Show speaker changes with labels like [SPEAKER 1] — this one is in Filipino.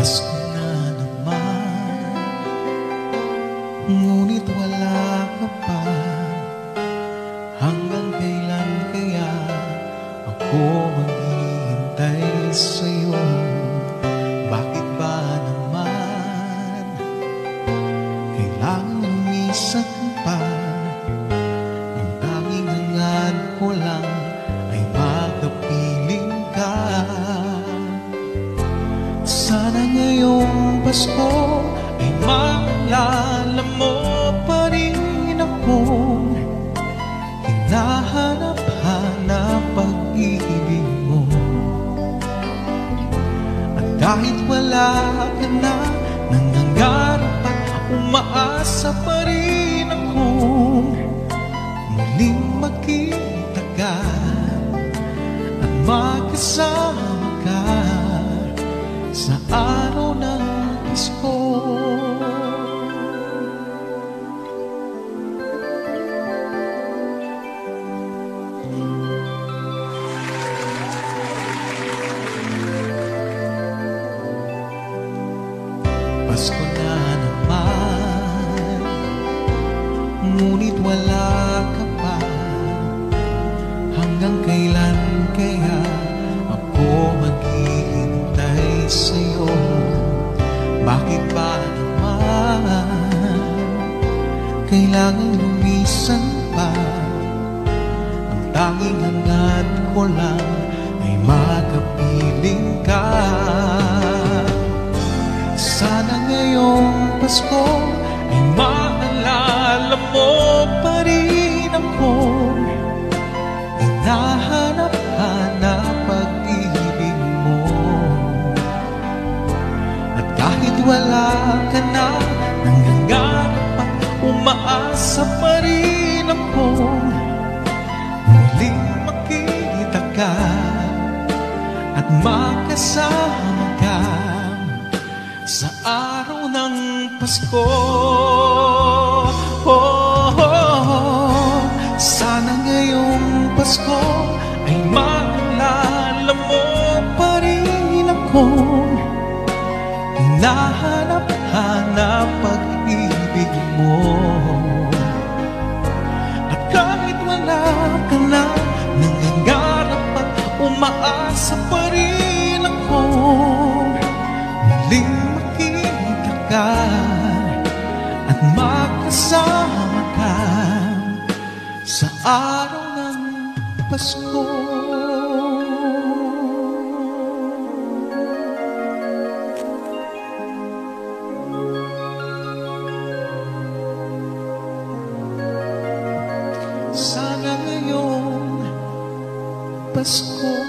[SPEAKER 1] Pasko na naman, ngunit wala ka pa. Hanggang kailan kaya ako maghihintay sa'yo? Bakit ba naman kailangan lumisan pa? Ang tanging hangad ko lang ay makapiling ka. Sana ngayong Pasko ay maalala mo pa rin akong hinahanap-hanap pag-ibig mo. At kahit wala ka na, nangangarap at umaasa pa rin akong muling magkita ka at magkasama ka sa araw ng Pasko. Pasko na naman, ngunit wala ka pa. Hanggang kailan kaya ako maghihintay sa'yo? Bakit ba naman kailangan lumisan pa? Ang tanging hangad ko lang ay makapiling ka. Sana ngayong Pasko ay maalala mo pa rin akong hinahanap-hanap pag-ibig mo. At kahit wala ka na, nangangarap at umaasa pa rin akong muling makita ka at makasama ka sa araw ng Pasko. Sana ngayong Pasko ay maalala mo pa rin akong hinahanap-hanap pag-ibig mo. At kahit wala ka na, nangangarap at umaasa pa rin akong muling makita ka at makasama ka sa araw ng Pasko. Sana ngayong Pasko